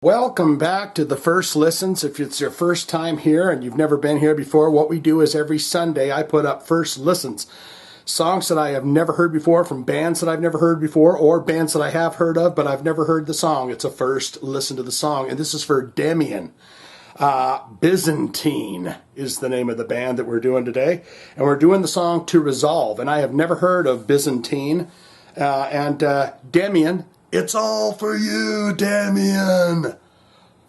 Welcome back to the First Listens. If it's your first time here and you've never been here before, what we do is every Sunday I put up First Listens. Songs that I have never heard before from bands that I've never heard before or bands that I have heard of but I've never heard the song. It's a first listen to the song, and this is for Demian. Byzantine is the name of the band that we're doing today, and we're doing the song To Resolve, and I have never heard of Byzantine. Demian, it's all for you, Demian.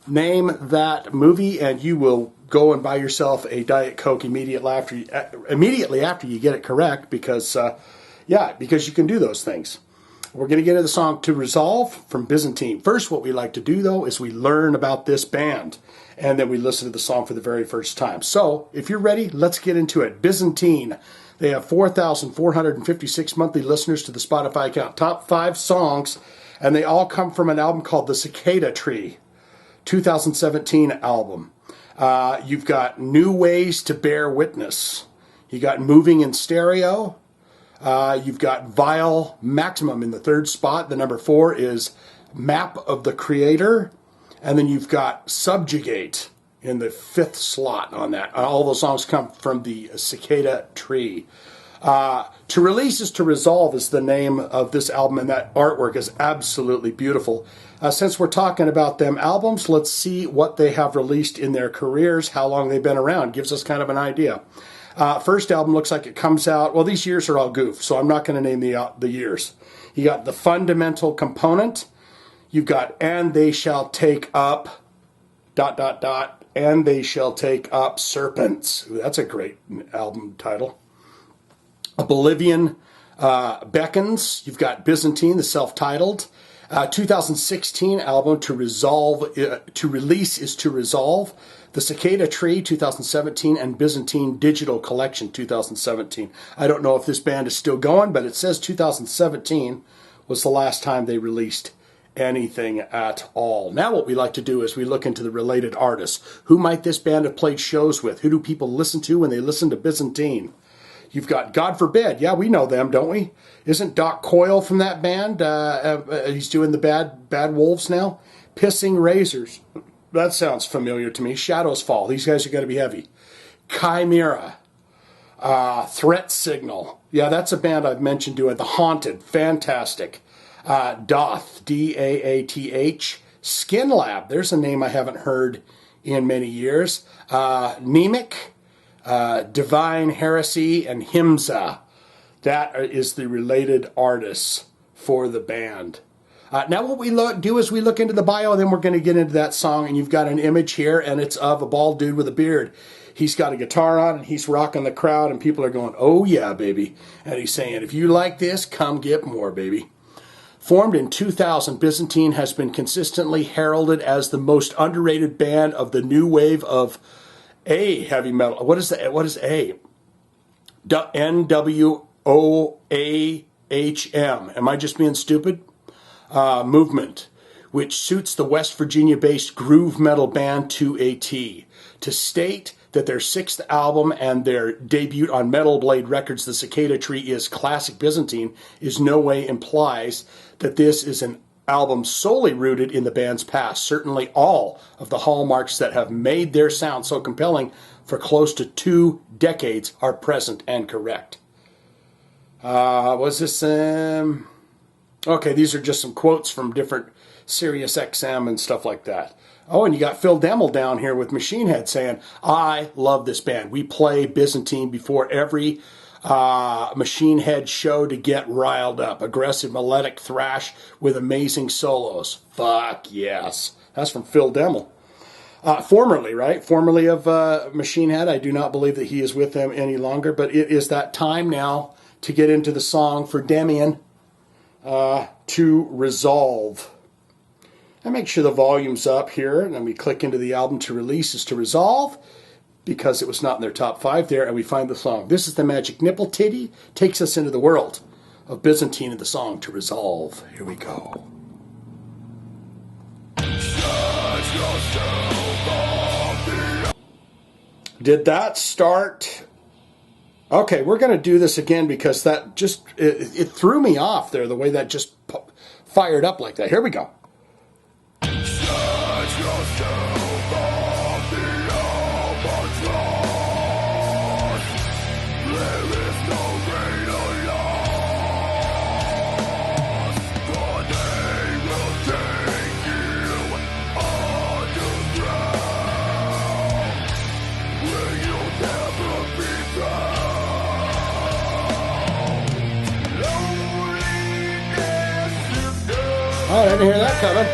Name that movie, and you will go and buy yourself a Diet Coke immediately after you get it correct, because you can do those things. We're going to get into the song To Resolve from Byzantine. First, what we like to do, though, is we learn about this band, and then we listen to the song for the very first time. So, if you're ready, let's get into it. Byzantine. They have 4,456 monthly listeners to the Spotify account. Top 5 songs, and they all come from an album called The Cicada Tree, 2017 album. You've got New Ways to Bear Witness. You got Moving in Stereo. You've got Vile Maximum in the 3rd spot. The number 4 is Map of the Creator. And then you've got Subjugate in the 5th slot on that. All those songs come from the Cicada Tree. To Release is To Resolve is the name of this album, and that artwork is absolutely beautiful. Since we're talking about them albums, let's see what they have released in their careers, how long they've been around. Gives us kind of an idea. First album looks like it comes out, well, these years are all goof, so I'm not going to name the years. You got The Fundamental Component. You've got And They Shall Take Up, ... And They Shall Take Up Serpents. Ooh, that's a great album title. Bolivian Beckons. You've got Byzantine, the self-titled. 2016 album To Release is To Resolve. The Cicada Tree, 2017, and Byzantine Digital Collection, 2017. I don't know if this band is still going, but it says 2017 was the last time they released anything at all. Now what we like to do is we look into the related artists. Who might this band have played shows with? Who do people listen to when they listen to Byzantine? You've got God Forbid. Yeah, we know them, don't we? Isn't Doc Coyle from that band? He's doing the Bad Wolves now. Pissing Razors. That sounds familiar to me. Shadows Fall. These guys are going to be heavy. Chimera. Threat Signal. Yeah, that's a band I've mentioned doing. The Haunted. Fantastic. Doth. Daath. Skin Lab. There's a name I haven't heard in many years. Nemic. Divine Heresy, and Himza. That is the related artists for the band. Now what we do is we look into the bio, and then we're going to get into that song, and you've got an image here, and it's of a bald dude with a beard. He's got a guitar on, and he's rocking the crowd, and people are going, oh yeah, baby. And he's saying, if you like this, come get more, baby. Formed in 2000, Byzantine has been consistently heralded as the most underrated band of the new wave of heavy metal. What is A? NWOAHM. Am I just being stupid? Movement, which suits the West Virginia-based groove metal band to a T. To state that their 6th album and their debut on Metal Blade Records, The Cicada Tree, is classic Byzantine, is no way implies that this is an album solely rooted in the band's past. Certainly all of the hallmarks that have made their sound so compelling for close to 2 decades are present and correct. Was this... Okay, these are just some quotes from different Sirius XM and stuff like that. Oh, and you got Phil Demmel down here with Machine Head saying, I love this band. We play Byzantine before every Machine Head show to get riled up. Aggressive melodic thrash with amazing solos. Fuck yes. That's from Phil Demmel. Formerly, right? Formerly of Machine Head. I do not believe that he is with them any longer, but it is that time now to get into the song for Demian, To Resolve. I make sure the volume's up here, and then we click into the album To Release is To Resolve, because it was not in their top 5 there, and we find the song. This is the Magic Nipple Titty, takes us into the world of Byzantine and the song To Resolve. Here we go. Did that start? Okay, we're going to do this again because that just, it threw me off there, the way that just fired up like that. Here we go. Didn't hear that coming.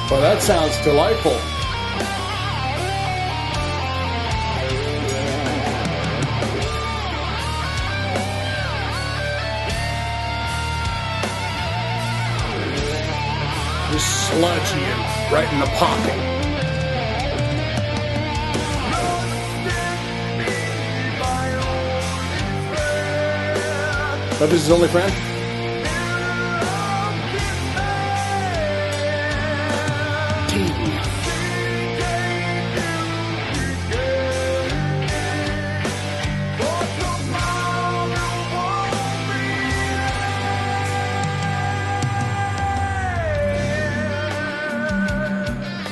Well, that sounds delightful. Just sludgy and right in the pocket. Love is his only friend?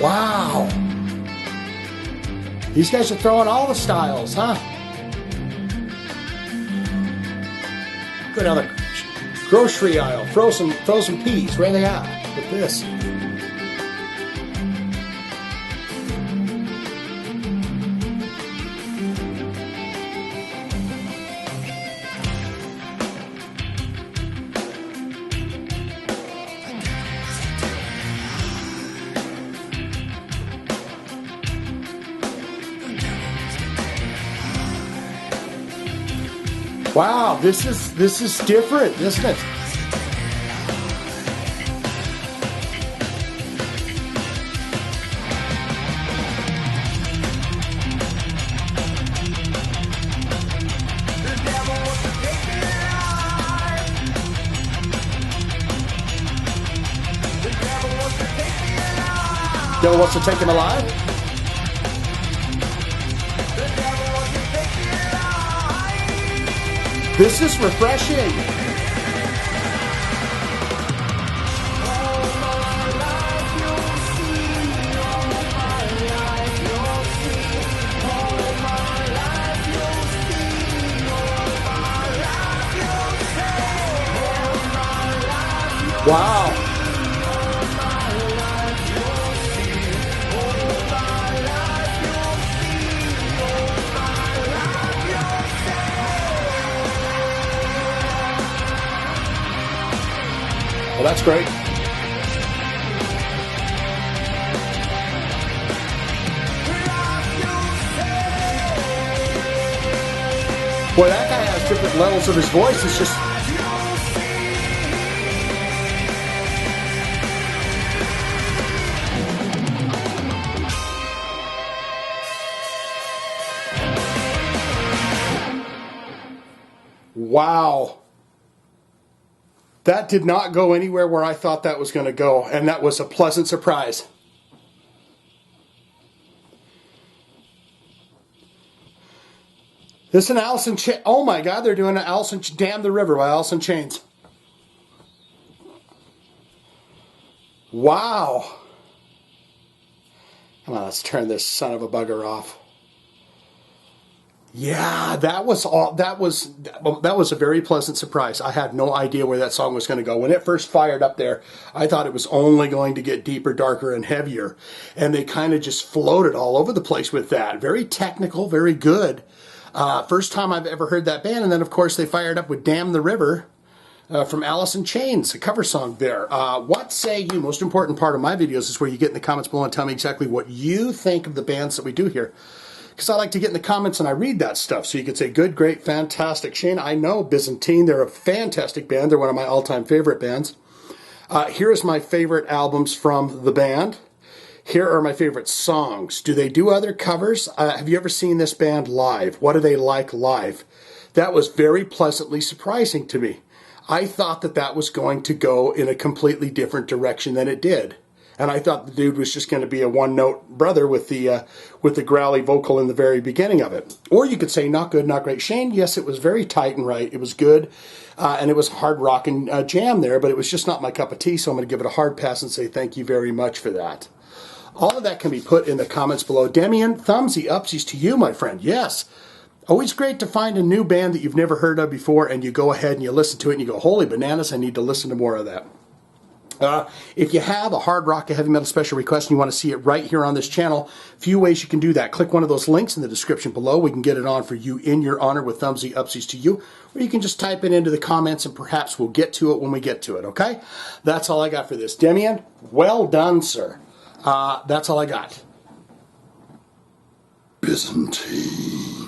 Wow. These guys are throwing all the styles, huh? Go down the grocery aisle, frozen peas. Where are they at with this? Wow, this is different, isn't it? Devil wants to take him alive? This is refreshing. Wow. Well, that's great. Boy, that guy has different levels of his voice. It's just... Wow. That did not go anywhere where I thought that was going to go, and that was a pleasant surprise. This is an Alice in Chains. Oh my God, they're doing an Alice in Damn the River by Alice in Chains. Wow. Come on, let's turn this son of a bugger off. Yeah, that was a very pleasant surprise. I had no idea where that song was going to go. When it first fired up there, I thought it was only going to get deeper, darker, and heavier. And they kind of just floated all over the place with that. Very technical, very good. First time I've ever heard that band. And then, of course, they fired up with Damn the River from Alice in Chains, a cover song there. What say you? Most important part of my videos is where you get in the comments below and tell me exactly what you think of the bands that we do here. Because I like to get in the comments and I read that stuff. So you could say good, great, fantastic. Shane, I know Byzantine. They're a fantastic band. They're one of my all-time favorite bands. Here's my favorite albums from the band. Here are my favorite songs. Do they do other covers? Have you ever seen this band live? What do they like live? That was very pleasantly surprising to me. I thought that was going to go in a completely different direction than it did. And I thought the dude was just going to be a one-note brother with the growly vocal in the very beginning of it. Or you could say, not good, not great. Shane, yes, it was very tight and right. It was good, and it was hard rock and jam there, but it was just not my cup of tea, so I'm going to give it a hard pass and say thank you very much for that. All of that can be put in the comments below. Demian, thumbsy upsies to you, my friend. Yes. Always great to find a new band that you've never heard of before, and you go ahead and you listen to it and you go, holy bananas, I need to listen to more of that. If you have a hard rock, a heavy metal special request, and you want to see it right here on this channel, a few ways you can do that. Click one of those links in the description below. We can get it on for you in your honor with thumbsy upsies to you. Or you can just type it into the comments and perhaps we'll get to it when we get to it, okay? That's all I got for this. Demian, well done, sir. That's all I got. Byzantine.